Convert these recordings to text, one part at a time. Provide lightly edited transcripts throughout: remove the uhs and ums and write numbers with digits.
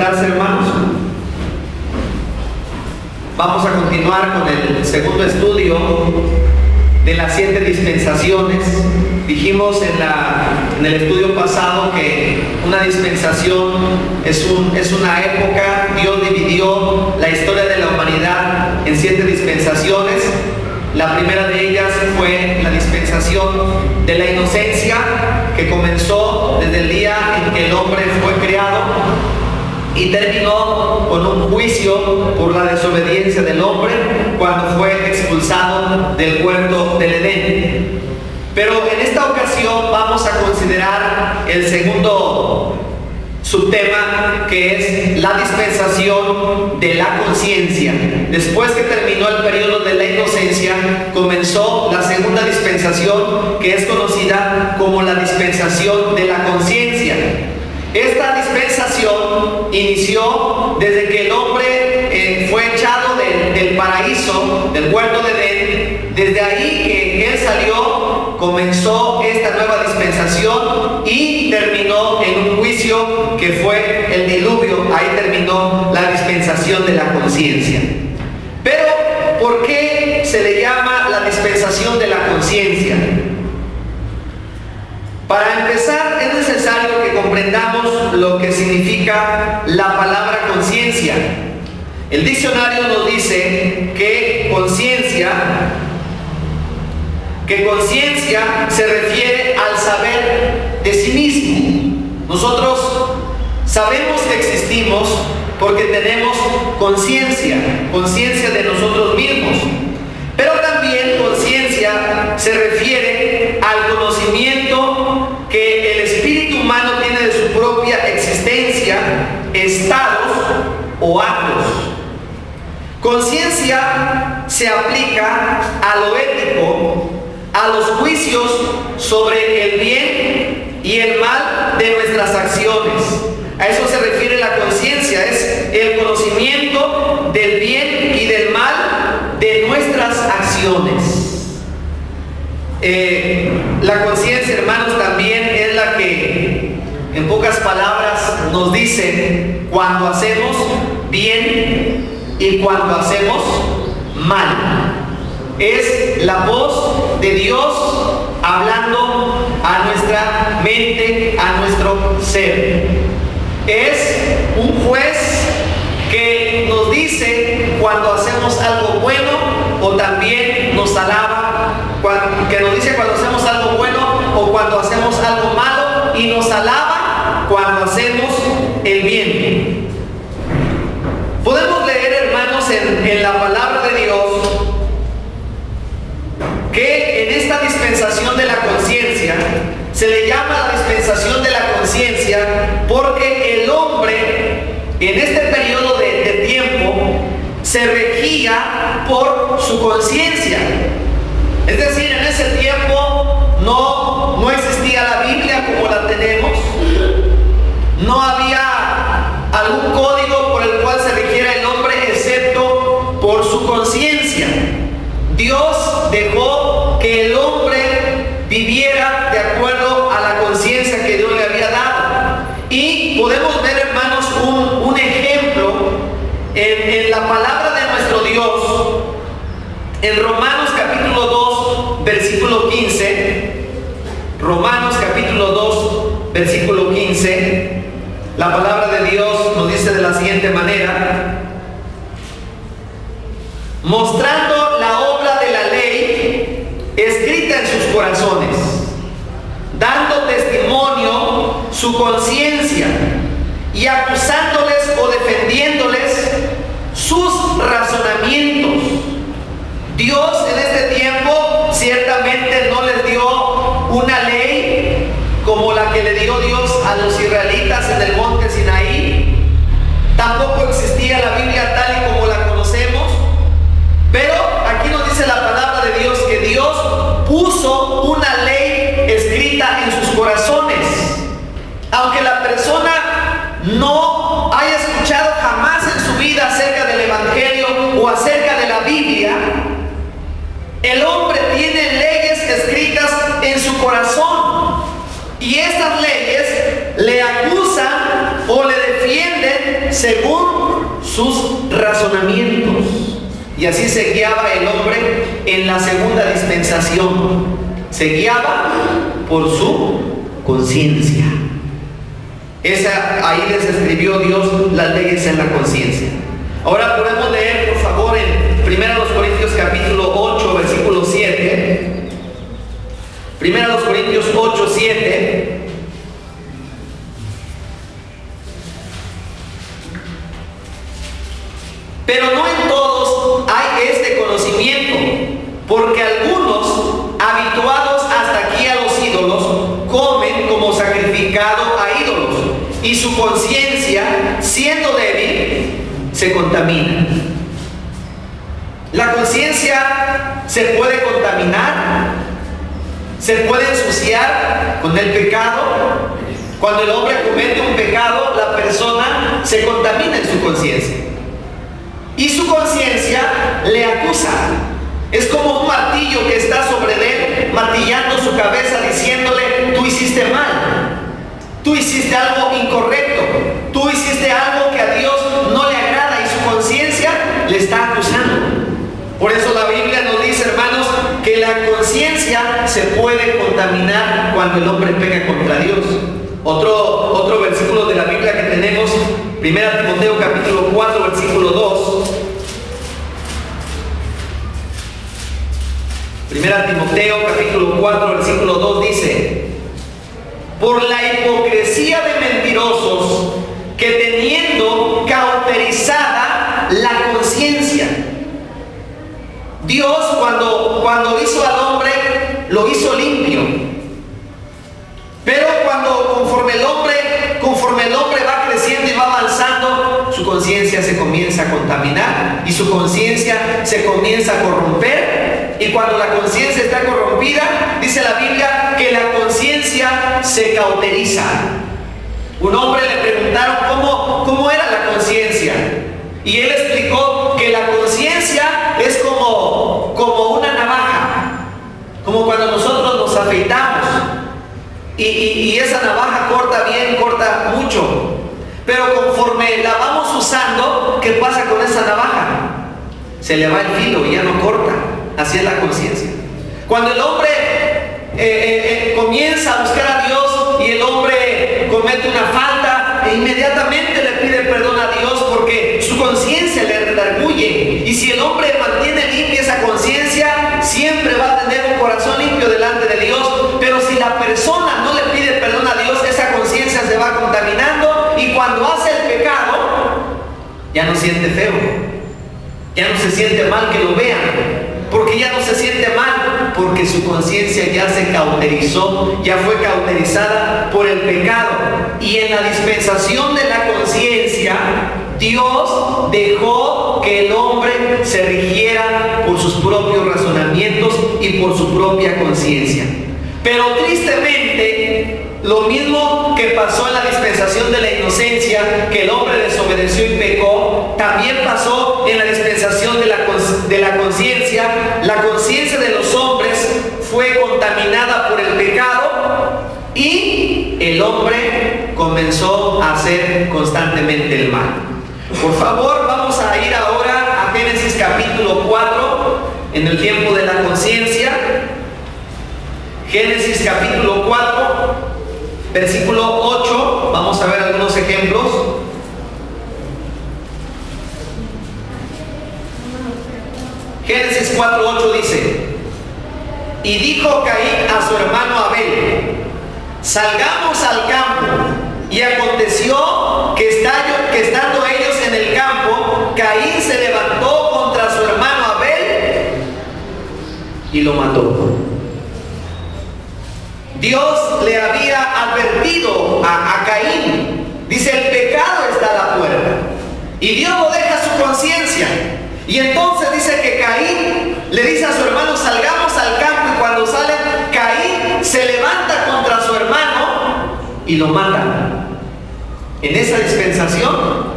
sentarse, hermanos. Vamos a continuar con el segundo estudio de las 7 dispensaciones. Dijimos en el estudio pasado que una dispensación es una época. Dios dividió la historia de la humanidad en 7 dispensaciones. La primera de ellas fue la dispensación de la inocencia, que comenzó desde el día en que el hombre fue creado y terminó con un juicio por la desobediencia del hombre cuando fue expulsado del huerto del Edén. Pero en esta ocasión vamos a considerar el segundo subtema, que es la dispensación de la conciencia. Después que terminó el periodo de la inocencia, comenzó la segunda dispensación, que es conocida como la dispensación de la conciencia. Esta dispensación inició desde que el hombre fue echado del paraíso, del huerto de Edén. Desde ahí que él salió, comenzó esta nueva dispensación y terminó en un juicio que fue el diluvio. Ahí terminó la dispensación de la conciencia. Pero, ¿por qué se le llama la dispensación de la conciencia? Para empezar, es necesario que comprendamos lo que significa la palabra conciencia. El diccionario nos dice que conciencia se refiere al saber de sí mismo. Nosotros sabemos que existimos porque tenemos conciencia de nosotros mismos. Pero también conciencia se refiere al conocimiento que el espíritu humano tiene de su propia existencia, estados o actos. Conciencia se aplica a lo ético, a los juicios sobre el bien y el mal de nuestras acciones. A eso se refiere la conciencia, es el conocimiento del bien y del mal de nuestras acciones. La conciencia, hermanos, también es la que, en pocas palabras, nos dice cuando hacemos bien y cuando hacemos mal. Es la voz de Dios hablando a nuestra mente, a nuestro ser. Es un juez que nos dice cuando hacemos algo bueno, o también nos alaba, que nos dice cuando hacemos algo bueno o cuando hacemos algo malo, y nos alaba cuando hacemos el bien. Podemos leer, hermanos, en la palabra de Dios que en esta dispensación de la conciencia se le llama la dispensación de la conciencia porque el hombre en este periodo de tiempo se regía por su conciencia. Es decir, en ese tiempo no existía la Biblia como la tenemos, no había algún código por el cual se rigiera el hombre excepto por su conciencia. Dios dejó que el hombre viviera de acuerdo a la conciencia que Dios le había dado. Y podemos ver, hermanos, un ejemplo en la palabra de nuestro Dios, en Romanos capítulo 2, versículo 15. Romanos capítulo 2, versículo 15. La palabra de Dios nos dice de la siguiente manera: mostrando la obra de la ley escrita en sus corazones, dando testimonio su conciencia y acusándoles o defendiéndoles sus razonamientos. Dios en este tiempo ciertamente no les dio una ley como la que le dio Dios a los israelitas en el monte Sinaí. Tampoco existía la Biblia tal y como la conocemos. Pero aquí nos dice la palabra de Dios que Dios puso una ley escrita en sus corazones. Aunque la persona no haya escuchado jamás en su vida acerca del Evangelio o acerca de la Biblia, el hombre tiene leyes escritas en su corazón. Y estas leyes le acusan o le defienden según sus razonamientos. Y así se guiaba el hombre en la segunda dispensación. Se guiaba por su conciencia. Ahí les escribió Dios las leyes en la conciencia. Ahora podemos leer, por favor, en 1 Corintios capítulo 8, versículo 7. 1 Corintios 8, 7. Pero no en todos hay este conocimiento, porque algunos, habituados hasta aquí a los ídolos, comen como sacrificado a ídolos, y su conciencia, siendo débil, se contamina. La conciencia se puede contaminar, se puede ensuciar con el pecado. Cuando el hombre comete un pecado, la persona se contamina en su conciencia. Y su conciencia le acusa. Es como un martillo que está sobre él, martillando su cabeza, diciéndole: tú hiciste mal, tú hiciste algo incorrecto, tú hiciste algo que a Dios no le agrada, y su conciencia le está acusando. Por eso la Biblia nos dice, hermanos, que la conciencia se puede contaminar cuando el hombre peca contra Dios. Otro versículo de la Biblia que tenemos, 1 Timoteo capítulo 4, versículo 2. 1 Timoteo capítulo 4, versículo 2 dice: por la hipocresía de mentirosos que teniendo cauterizada la conciencia. Dios cuando hizo al hombre, lo hizo limpio. Pero conforme el hombre va creciendo y va avanzando, su conciencia se comienza a contaminar y su conciencia se comienza a corromper. Y cuando la conciencia está corrompida, dice la Biblia que la conciencia se cauteriza. Un hombre le preguntaron cómo era la conciencia, y él explicó que la conciencia es como una navaja, como cuando nosotros nos afeitamos. Y esa navaja corta bien, corta mucho, pero conforme la vamos usando, ¿qué pasa con esa navaja? Se le va el filo y ya no corta. Así es la conciencia. Cuando el hombre comienza a buscar a Dios y el hombre comete una falta, e inmediatamente le pide perdón a Dios porque su conciencia le redarguye. Y si el hombre mantiene limpia esa conciencia, siempre va a tener un corazón limpio delante de Dios. Pero si la persona no le pide perdón a Dios, esa conciencia se va contaminando, y cuando hace el pecado, ya no siente feo, ya no se siente mal que lo vean. Porque ya no se siente mal, porque su conciencia ya se cauterizó, ya fue cauterizada por el pecado. Y en la dispensación de la conciencia, Dios dejó que el hombre se rigiera por sus propios razonamientos y por su propia conciencia. Pero tristemente, lo mismo que pasó en la dispensación de la inocencia, que el hombre desobedeció y pecó, también pasó en la dispensación de la conciencia. La conciencia de los hombres fue contaminada por el pecado, y el hombre comenzó a hacer constantemente el mal. Por favor, vamos a ir ahora a Génesis capítulo 4, en el tiempo de la conciencia. Génesis capítulo 4, versículo 8, vamos a ver algunos ejemplos. Génesis 4:8 dice: y dijo Caín a su hermano Abel: salgamos al campo. Y aconteció que estando ellos en el campo, Caín se levantó contra su hermano Abel y lo mató. Dios le había advertido a Caín. Dice: el pecado está a la puerta. Y Dios lo deja a su conciencia. Y entonces dice que Caín le dice a su hermano: salgamos al campo. Y cuando salen, Caín se levanta contra su hermano y lo mata. En esa dispensación,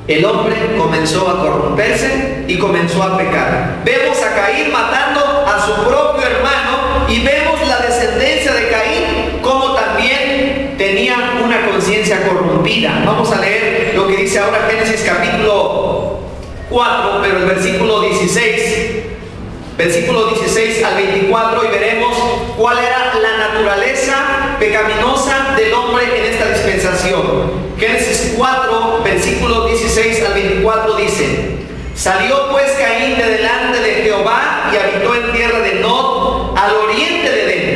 el hombre comenzó a corromperse y comenzó a pecar. Vemos a Caín matando a su propio hermano, y vemos la descendencia de Caín como también tenía una conciencia corrompida. Vamos a leer lo que que dice ahora Génesis capítulo 4, pero el versículo 16 al 24, y veremos cuál era la naturaleza pecaminosa del hombre en esta dispensación. Génesis 4, versículos 16 al 24 dice: Salió pues Caín de delante de Jehová y habitó en tierra de Nod, al oriente de Edén.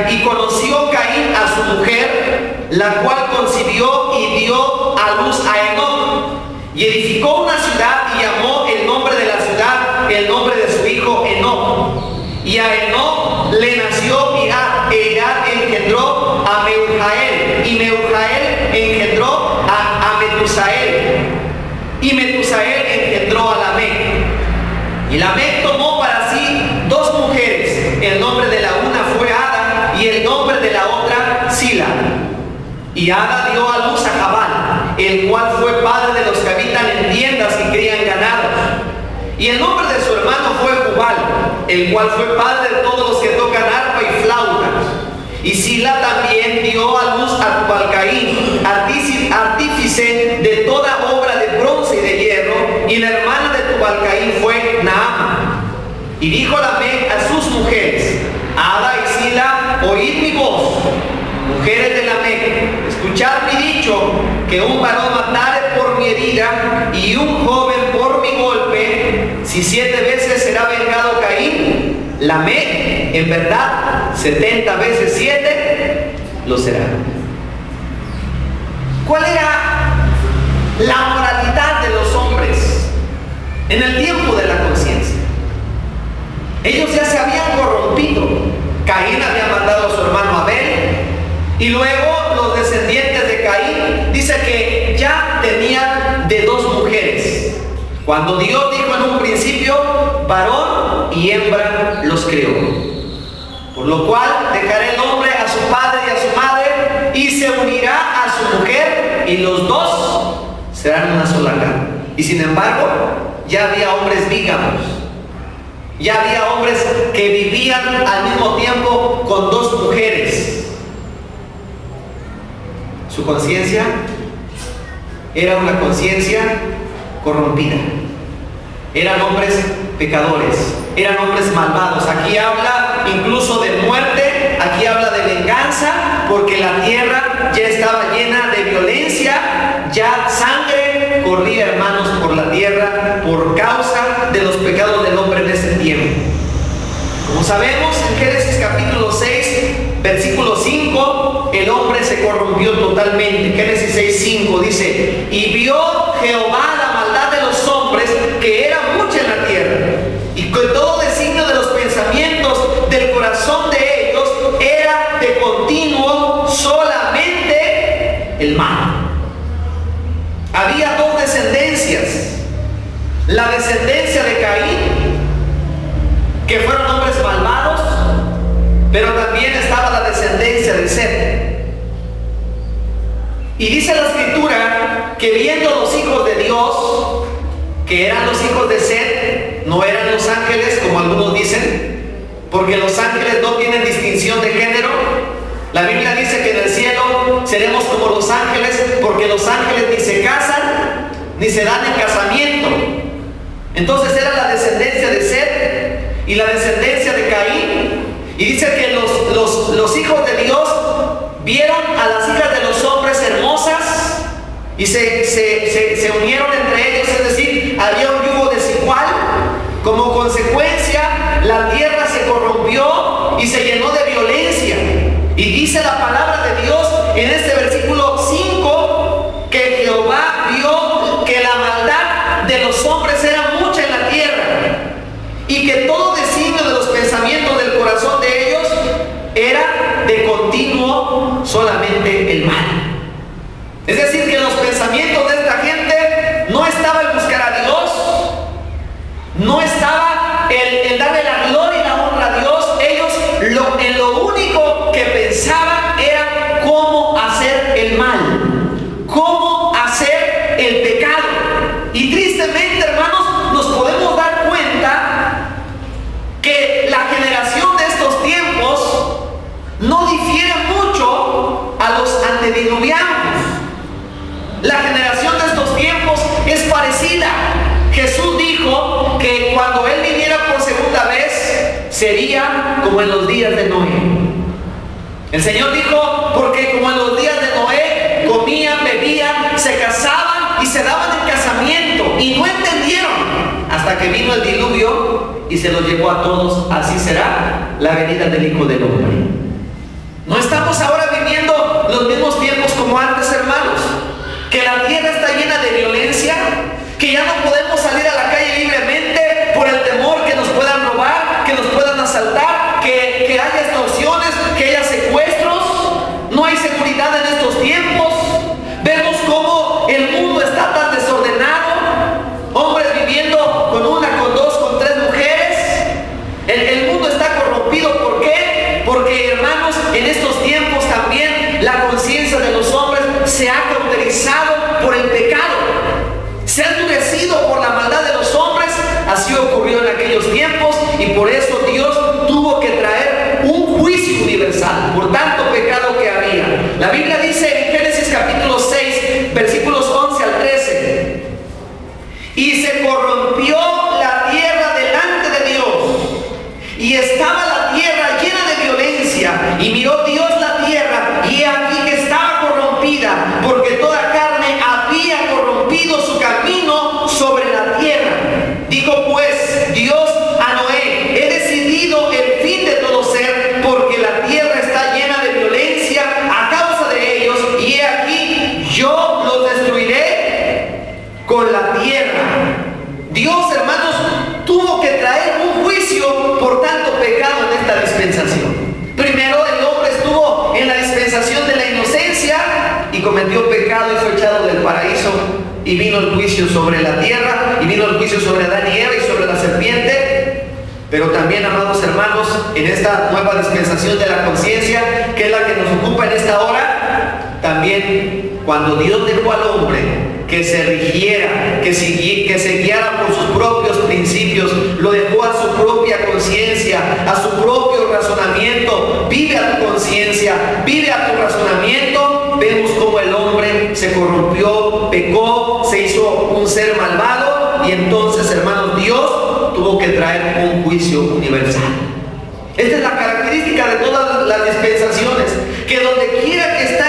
Y conoció Caín a su mujer, la cual concibió y dio a luz a Enoc. Y edificó una ciudad y llamó el nombre de la ciudad el nombre de su hijo Enoc. Y a Enoc le nació Irad, e Irad engendró a Meujael, y Meujael engendró a Metusael, y Metusael engendró a Lamec. Y Lamec tomó para sí dos mujeres, el nombre de la una fue Ada y el nombre de la otra Sila. Y Ada dio a luz a Jabal, el cual fue padre de los que habitan en tiendas y crían ganado. Y el nombre de su hermano fue Jubal, el cual fue padre de todos los que tocan arpa y flauta. Y Sila también dio a luz a Tubal-Caín, artífice de toda obra de bronce y de hierro, y la hermana de Tubal-Caín fue Naama. Y dijo Lamec a sus mujeres: Ada y Sila, oíd mi voz. Mujeres de Lamec, escuchad mi dicho, que un varón matare por mi herida y un joven por mi golpe, si 7 veces será vengado Caín, Lamec, en verdad, 70 veces 7 lo será. ¿Cuál era la moralidad de los hombres en el tiempo de la conciencia? Ellos ya se habían corrompido. Caín había matado a su hermano Abel, y luego los descendientes de Caín dice que ya tenían de 2 mujeres. Cuando Dios dijo en un principio, varón y hembra los creó. Por lo cual dejará el hombre a su padre y a su madre y se unirá a su mujer, y los dos serán una sola carne. Y sin embargo, ya había hombres bígamos. Ya había hombres que vivían al mismo tiempo con 2 mujeres. Su conciencia era una conciencia corrompida. Eran hombres pecadores, eran hombres malvados. Aquí habla incluso de muerte, aquí habla de venganza, porque la tierra ya estaba llena de violencia, ya sangre corría, hermanos, por la tierra por causa de los pecados del hombre en ese tiempo. Como sabemos, en Génesis capítulo 6, versículo 5, el hombre se corrompió totalmente. Génesis 6:5 dice: Y vio Jehová la maldad de los hombres, que era mucha en la tierra, y que todo designio de los pensamientos del corazón de ellos era de continuo solamente el mal. Había 2 descendencias: la descendencia de Caín, que fueron hombres malvados, pero también estaba la descendencia de Set. Y dice la Escritura que viendo los hijos de Dios, que eran los hijos de Set, no eran los ángeles como algunos dicen, porque los ángeles no tienen distinción de género. La Biblia dice que en el cielo seremos como los ángeles, porque los ángeles ni se casan ni se dan en casamiento. Entonces era la descendencia de Set y la descendencia de Caín. Y dice que los hijos de Dios vieron a las hijas de los hombres hermosas y se unieron entre ellos, es decir, había un yugo desigual. Como consecuencia, la tierra se corrompió y se llenó de violencia. Y dice la palabra de Dios en este versículo 5 que Jehová vio que la maldad de los hombres era mucha en la tierra, y que todo designio de los pensamientos del corazón de ellos era de continuo solamente el mal. Es decir, que los pensamientos de esta gente no estaba el buscar a Dios, no estaba el darle la gloria y la honra a Dios. Ellos en lo único que pensaban era cómo hacer el mal, cómo hacer el pecado. Y tristemente, hermanos, nos podemos dar cuenta que la generación de estos tiempos no difiere mucho a los antediluvianos. La generación de es parecida. Jesús dijo que cuando Él viniera por segunda vez, sería como en los días de Noé. El Señor dijo, porque como en los días de Noé, comían, bebían, se casaban y se daban en casamiento, y no entendieron hasta que vino el diluvio y se los llevó a todos. Así será la venida del Hijo del Hombre. No estamos ahora viviendo los mismos tiempos como antes, hermanos, que la tierra está llena de violencia, que ya no podemos salir a la calle libremente por el temor que nos puedan robar, que nos puedan asaltar, que haya extorsiones, que haya secuestros. No hay seguridad en estos tiempos. Vemos cómo el mundo está tan desordenado, hombres viviendo con una, con dos, con tres mujeres. El mundo está corrompido. ¿Por qué? Porque, hermanos, en estos tiempos también la conciencia de los hombres se ha cauterizado por el pecado, se ha endurecido por la maldad de los hombres. Así ocurrió en aquellos tiempos, y por eso Dios tuvo que traer un juicio universal por tanto pecado que había. La Biblia dice en Génesis capítulo 6, versículos 11 al 13: y se corrompió la tierra delante de Dios, y estaba la tierra llena de violencia, y miró Dios la tierra, y he aquí que estaba corrompida, porque toda carne había corrompido su camino sobre la tierra. Dijo pues Dios a Noé: he decidido el fin de todo ser, porque la tierra está llena de violencia a causa de ellos, y he aquí yo los destruiré con la tierra. Dios, hermanos, tuvo que traer un juicio por tanto pecado en esta dispensación. Primero, el hombre estuvo en la dispensación de la inocencia y cometió pecado y fue echado del paraíso, y vino el juicio sobre la tierra, y vino el juicio sobre Adán y Eva y sobre la serpiente. Pero también, amados hermanos, en esta nueva dispensación de la conciencia, que es la que nos ocupa en esta hora, también cuando Dios dejó al hombre que se rigiera, que se guiara por sus propios principios, lo dejó a su propia conciencia, a su propio razonamiento. Vive a tu conciencia, vive a tu razonamiento. Vemos cómo el hombre se corrompió, pecó, se hizo un ser malvado, y entonces, hermanos, Dios tuvo que traer un juicio universal. Esta es la característica de todas las dispensaciones, que donde quiera que está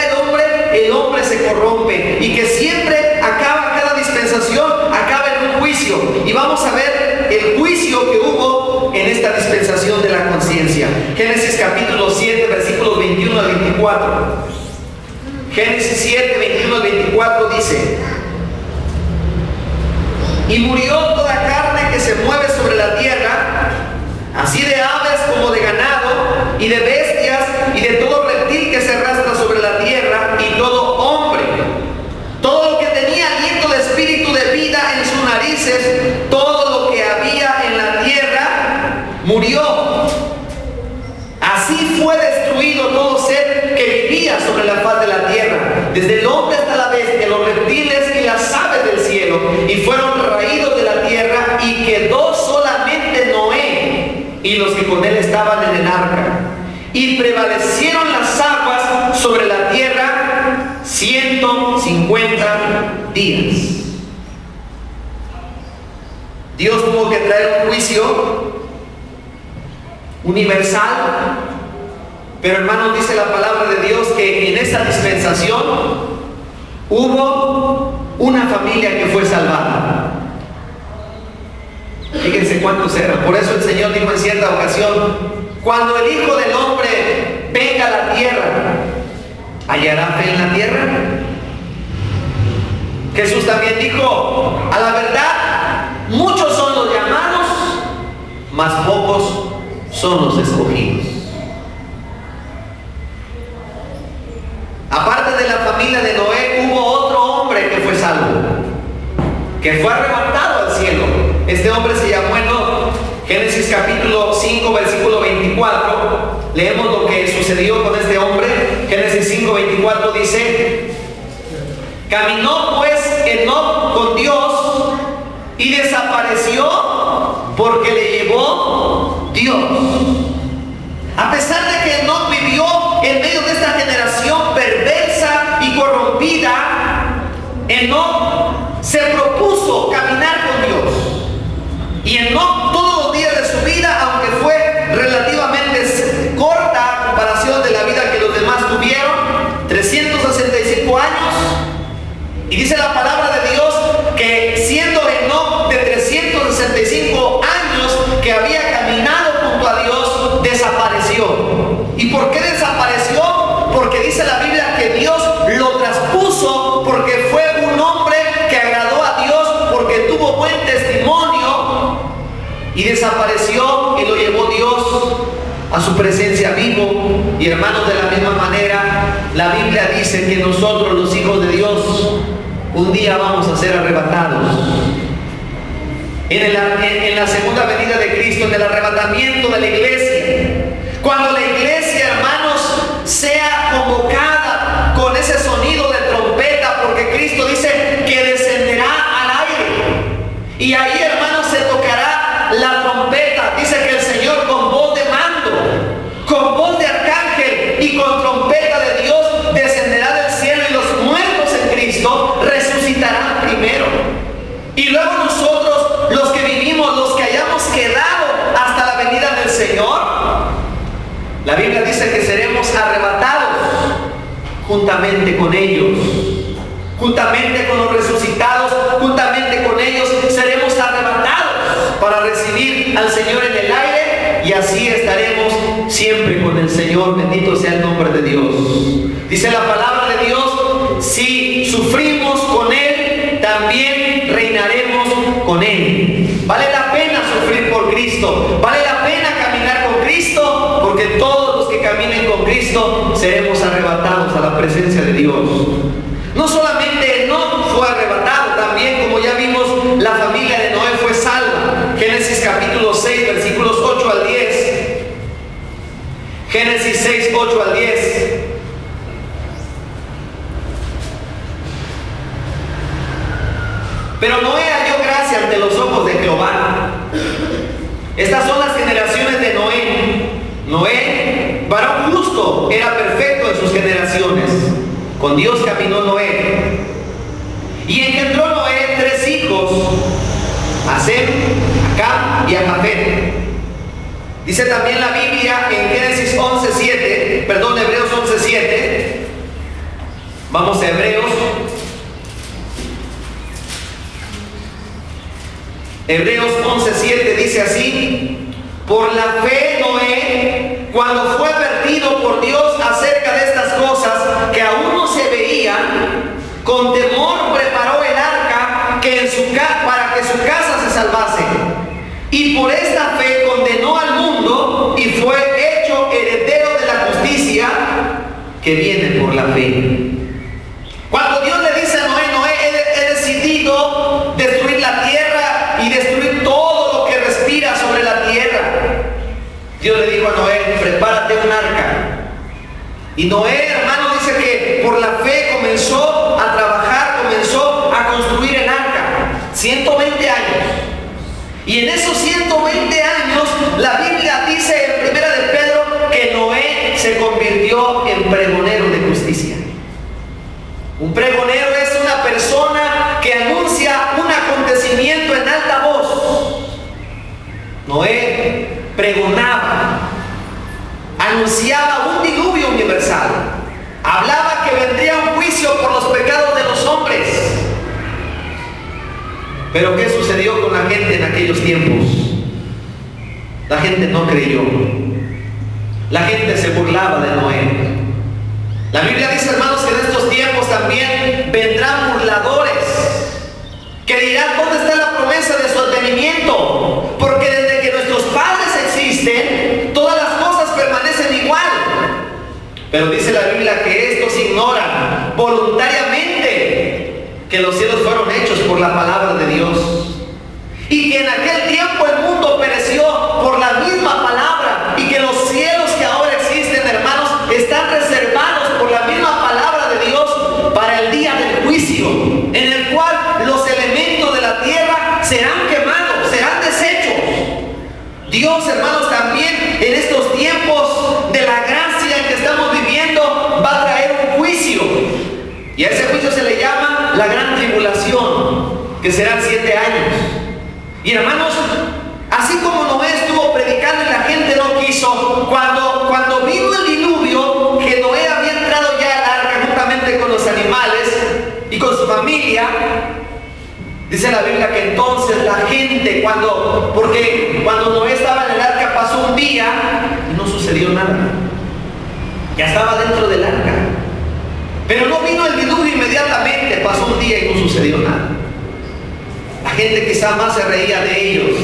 el hombre se corrompe, y que siempre acaba cada dispensación, acaba en un juicio. Y vamos a ver el juicio que hubo en esta dispensación de la conciencia. Génesis capítulo 7, versículos 21 al 24. Génesis 7, 21 al 24 dice: y murió toda carne que se mueve sobre la tierra, así de aves como de ganado, y de bestias, y de todo reptil que se arrastra sobre la tierra, y todo hombre. Todo lo que tenía aliento de espíritu de vida en sus narices, todo lo que había en la tierra, murió. Así fue destruido todo ser que vivía sobre la faz de la tierra, desde el hombre hasta la bestia, los reptiles y las aves del cielo, y fueron raídos de la tierra, y quedó solamente Noé y los que con él estaban en el arca. Y prevalecieron las aguas sobre la tierra 150 días. Dios tuvo que traer un juicio universal, pero, hermanos, dice la palabra de Dios que en esta dispensación hubo una familia que fue salvada. Fíjense cuántos eran. Por eso el Señor dijo en cierta ocasión: cuando el Hijo del Hombre venga a la tierra, ¿hallará fe en la tierra? Jesús también dijo: a la verdad, muchos son los llamados, mas pocos son los escogidos. Aparte de la familia de Noé, hubo otro hombre que fue salvo, que fue arrebatado al cielo. Este hombre se llamó Enoc. Génesis capítulo 5, versículo 24. Leemos lo que sucedió con este hombre. Génesis 5, 24 dice: caminó pues Enoc con Dios y desapareció, porque le llevó Dios. A pesar de que Enoc vivió en medio de esta generación perversa y corrompida, Enoc se propuso caminar con Dios. Y Enoc todos los días de su vida, aunque fue relativamente corta a comparación de la vida que los demás tuvieron, 365 años, y dice la palabra de Dios que siendo Enoc de 365 años que había caminado junto a Dios, desapareció. ¿Y por qué desapareció? Porque dice la Biblia que Dios lo traspuso, porque fue un hombre que agradó a Dios, porque tuvo buen testimonio, y desapareció y lo llevó Dios a su presencia vivo. Y hermanos, de la misma manera, la Biblia dice que nosotros, los hijos de Dios, un día vamos a ser arrebatados. En la segunda venida de Cristo, en el arrebatamiento de la iglesia, cuando la iglesia, hermanos, sea convocada con ese sonido de trompeta, porque Cristo dice que descenderá al aire, y ahí, hermanos, se tocará la trompeta. Dice que el Señor con voz de mando, con voz de arcángel y con trompeta de Dios descenderá del cielo, y los muertos en Cristo resucitarán primero. Y luego nosotros, los que vivimos, los que hayamos quedado hasta la venida del Señor, la Biblia dice que seremos arrebatados juntamente con ellos, juntamente con los resucitados, juntamente con ellos seremos arrebatados para recibir al Señor en el aire, y así estaremos siempre con el Señor. Bendito sea el nombre de Dios. Dice la palabra de Dios: si sufrimos con Él, también reinaremos con Él. Vale la pena sufrir por Cristo, vale la pena caminar con Cristo, porque todos los que caminen con Cristo seremos arrebatados a la presencia de Dios. No solamente Enoc fue arrebatado, también, como ya vimos, la familia de Noé fue salva. Génesis capítulo 6, versículos 8 al 10. Génesis 6, 8 al 10. Pero Noé halló gracia ante los ojos de Jehová. Estas son las generaciones de Noé. Noé, varón justo, era perfecto en sus generaciones. Con Dios caminó Noé. Y engendró Noé 3 hijos: a Sem, a Cam y a Jafet. Dice también la Biblia en Génesis 11:7, perdón, Hebreos 11:7. Vamos a Hebreos. Hebreos 11:7 dice así: por la fe Noé, cuando fue advertido por Dios acerca de estas cosas que aún no se veían, con temor preparó el arca para que su casa se salvase. Y por esta fe condenó al mundo y fue hecho heredero de la justicia que viene por la fe. Cuando Dios le dice a Noé: Noé, he decidido destruir la tierra y destruir todo lo que respira sobre la tierra, Dios le dijo a Noé: prepárate un arca. Y Noé, hermano, dice que por la fe comenzó a trabajar, comenzó a construir el arca. 120 años. Y en esos 120 años, la Biblia dice en Primera de Pedro que Noé se convirtió en pregonero de justicia. Un pregonero es una persona que anuncia un acontecimiento en alta voz. Noé pregonaba, anunciaba un diluvio universal, hablaba que vendría un juicio por los pecados de los hombres. Pero ¿qué sucedió con la gente en aquellos tiempos? La gente no creyó. La gente se burlaba de Noé. La Biblia dice, hermanos, que en estos tiempos también vendrán burladores que dirán: ¿dónde está la promesa de su advenimiento? Porque desde que nuestros padres existen, todas las cosas permanecen igual. Pero dice la Biblia que estos ignoran voluntariamente que los cielos fueron hechos por la palabra de Dios, y que en aquel tiempo el mundo pereció por la misma palabra, y que los cielos que ahora existen, hermanos, están reservados por la misma palabra de Dios para el día del juicio, en el cual los elementos de la tierra serán quemados, serán deshechos. Dios, hermanos, también en estos tiempos de la gracia en que estamos viviendo va a traer un juicio, y a ese juicio se le llama la gran tribulación. que serán 7 años. Y hermanos, así como Noé estuvo predicando y la gente no quiso, cuando vino el diluvio, que Noé había entrado ya al arca juntamente con los animales y con su familia, dice la Biblia que entonces la gente, porque cuando Noé estaba en el arca pasó un día y no sucedió nada. Ya estaba dentro del arca. Pero no vino el diluvio inmediatamente, pasó un día y no sucedió nada. La gente quizá más se reía de ellos.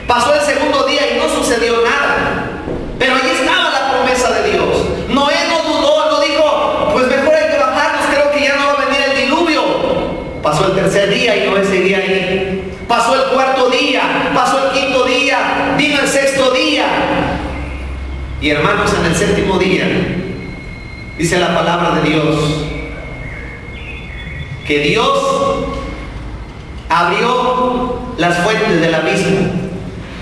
Pasó el segundo día y no sucedió nada. Pero ahí estaba la promesa de Dios. Noé no dudó, no dijo, pues mejor hay que bajarnos, creo que ya no va a venir el diluvio. Pasó el tercer día y Noé seguía ahí. Pasó el cuarto día, pasó el quinto día, vino el sexto día. Y hermanos, en el séptimo día, dice la palabra de Dios, que Dios abrió las fuentes del abismo.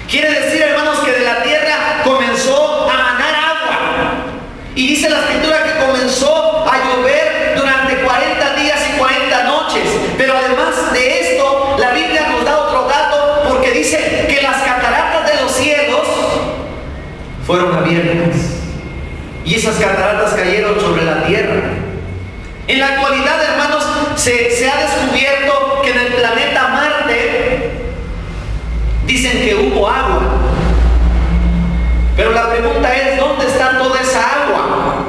Quiere decir, hermanos, que de la tierra comenzó a manar agua. Y dice la escritura que comenzó a llover durante 40 días y 40 noches. Pero además de esto, la Biblia nos da otro dato, porque dice que las cataratas de los cielos fueron abiertas. Y esas cataratas cayeron sobre la tierra. En la actualidad, hermanos, se ha descubierto que en el planeta Marte dicen que hubo agua. Pero la pregunta es, ¿dónde está toda esa agua?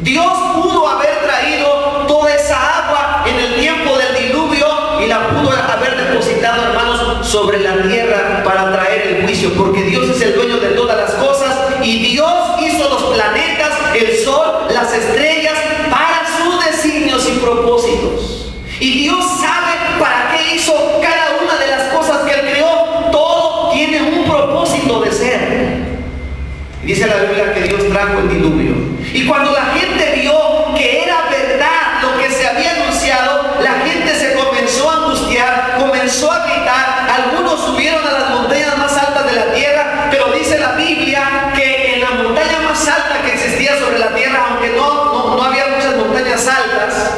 Dios pudo haber traído toda esa agua en el tiempo del diluvio y la pudo haber depositado, hermanos, sobre la tierra para traer el juicio, porque Dios es el dueño de todas las cosas y Dios hizo los planetas, el sol, las estrellas para sus designios y propósitos. Y Dios sabe para qué hizo cada una de las cosas que Él creó. Todo tiene un propósito de ser. Dice la Biblia que Dios trajo el diluvio. Y cuando la gente vio que era verdad lo que se había anunciado, la gente se comenzó a angustiar, comenzó a gritar. Algunos subieron a las montañas más altas de la tierra, pero dice la Biblia que en la montaña más alta que existía sobre la tierra, aunque no había muchas montañas altas,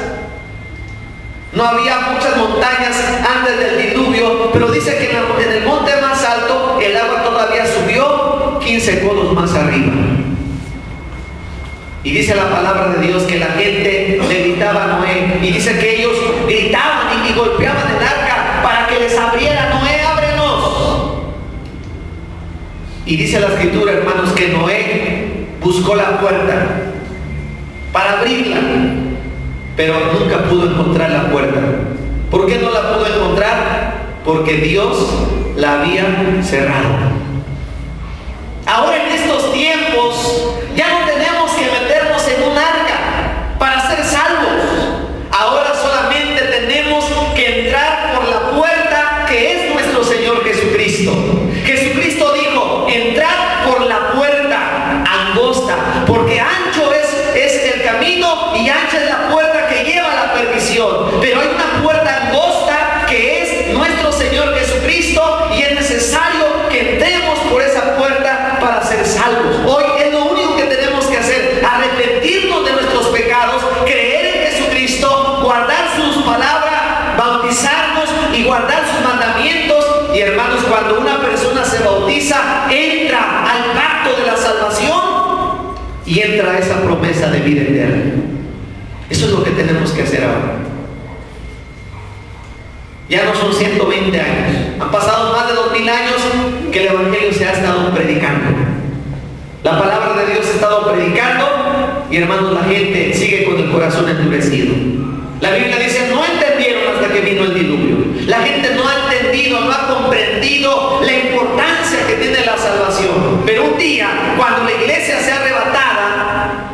no había muchas montañas antes del diluvio, pero dice que en el monte más alto el agua todavía subió 15 codos más arriba. Y dice la palabra de Dios que la gente le gritaba a Noé, y dice que ellos gritaban y golpeaban el arca para que les abriera. Noé, ábrenos. Y dice la escritura, hermanos, que Noé buscó la puerta para abrirla, pero nunca pudo encontrar la puerta. ¿Por qué no la pudo encontrar? Porque Dios la había cerrado. Ahora en estos tiempos ya no tenemos que meternos en un arca para ser salvos. Ahora solamente tenemos que entrar por la puerta que es nuestro Señor Jesucristo. Jesucristo dijo, entrad por la puerta angosta, porque ancho es el camino y ancha es la puerta que lleva a la perdición. Pero hay una puerta angosta que es nuestro Señor Jesucristo, y es necesario que entremos por esa puerta para ser salvos. Hoy es lo único que tenemos que hacer: arrepentirnos de nuestros pecados, creer en Jesucristo, guardar sus palabras, bautizarnos y guardar sus mandamientos. Y hermanos, cuando una persona se bautiza, entra al pacto de la salvación y entra a esa promesa de vida eterna. Eso es lo que tenemos que hacer ahora. Ya no son 120 años, han pasado más de 2000 años que el Evangelio se ha estado predicando. La palabra de Dios se ha estado predicando y, hermanos, la gente sigue con el corazón endurecido. La Biblia dice, no entendieron hasta que vino el diluvio. La gente no ha entendido, no ha comprendido la importancia que tiene la salvación. Pero un día, cuando la iglesia sea arrebatada,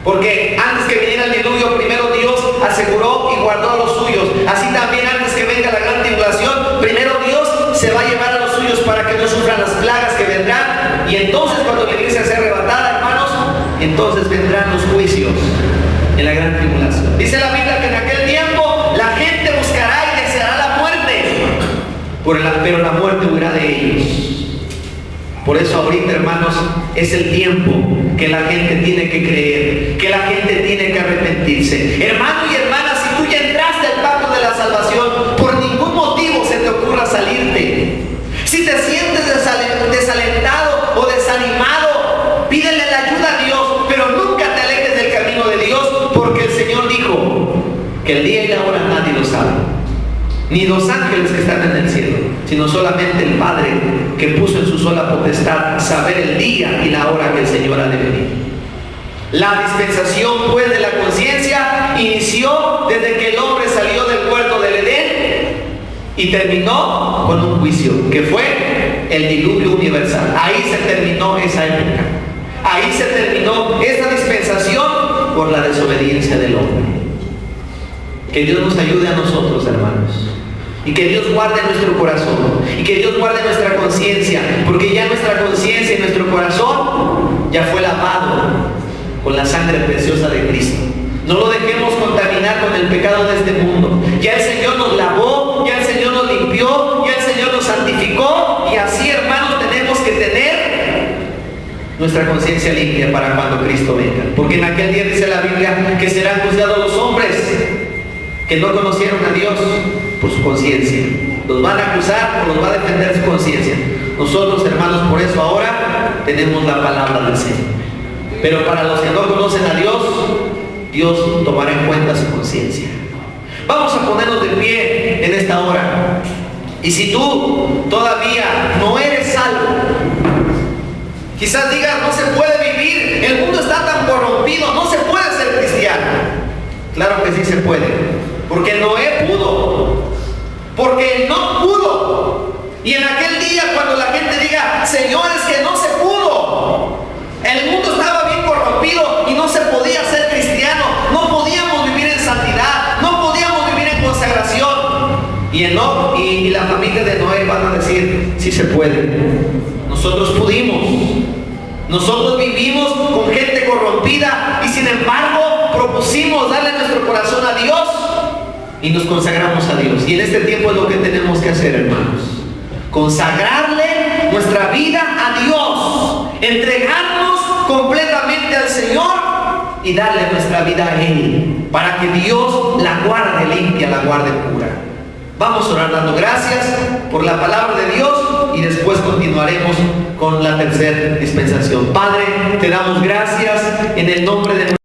porque antes que viniera el diluvio, primero Dios aseguró y guardó a los suyos. Así también antes que venga la gran tribulación, primero Dios se va a llevar a los suyos para que no sufran las plagas que vendrán. Y entonces, cuando la iglesia sea arrebatada, hermanos, entonces vendrán los juicios en la gran tribulación. Dice la Biblia que en aquel tiempo la gente buscará y deseará la muerte, pero la muerte huirá de ellos. Por eso ahorita, hermanos, es el tiempo que la gente tiene que creer, que la gente tiene que arrepentirse. Hermano y hermana, si tú ya entraste al pacto de la salvación, por nadie lo sabe, ni los ángeles que están en el cielo, sino solamente el Padre, que puso en su sola potestad saber el día y la hora que el Señor ha de venir. La dispensación pues de la conciencia inició desde que el hombre salió del huerto del Edén y terminó con un juicio, que fue el diluvio universal. Ahí se terminó esa época, ahí se terminó esa dispensación por la desobediencia del hombre. Que Dios nos ayude a nosotros, hermanos, y que Dios guarde nuestro corazón, y que Dios guarde nuestra conciencia, porque ya nuestra conciencia y nuestro corazón ya fue lavado con la sangre preciosa de Cristo. No lo dejemos contaminar con el pecado de este mundo. Ya el Señor nos lavó, ya el Señor nos limpió, ya el Señor nos santificó, y así, hermanos, tenemos que tener nuestra conciencia limpia para cuando Cristo venga. Porque en aquel día dice la Biblia que serán juzgados los hombres que no conocieron a Dios por su conciencia. Los van a acusar o los va a defender su conciencia. Nosotros, hermanos, por eso ahora tenemos la palabra del Señor. Pero para los que no conocen a Dios, Dios tomará en cuenta su conciencia. Vamos a ponernos de pie en esta hora. Y si tú todavía no eres salvo, quizás digas, no se puede vivir, el mundo está tan corrompido, no se puede ser cristiano. Claro que sí se puede. Porque Noé pudo, porque no pudo. Y en aquel día, cuando la gente diga, señores, que no se pudo, el mundo estaba bien corrompido y no se podía ser cristiano, no podíamos vivir en santidad, no podíamos vivir en consagración. Y Enoc y la familia de Noé van a decir, sí se puede. Nosotros pudimos, nosotros vivimos con gente corrompida y sin embargo propusimos darle nuestro corazón a Dios y nos consagramos a Dios. Y en este tiempo es lo que tenemos que hacer, hermanos: consagrarle nuestra vida a Dios, entregarnos completamente al Señor y darle nuestra vida a Él, para que Dios la guarde limpia, la guarde pura. Vamos a orar dando gracias por la palabra de Dios y después continuaremos con la tercera dispensación. Padre, te damos gracias en el nombre de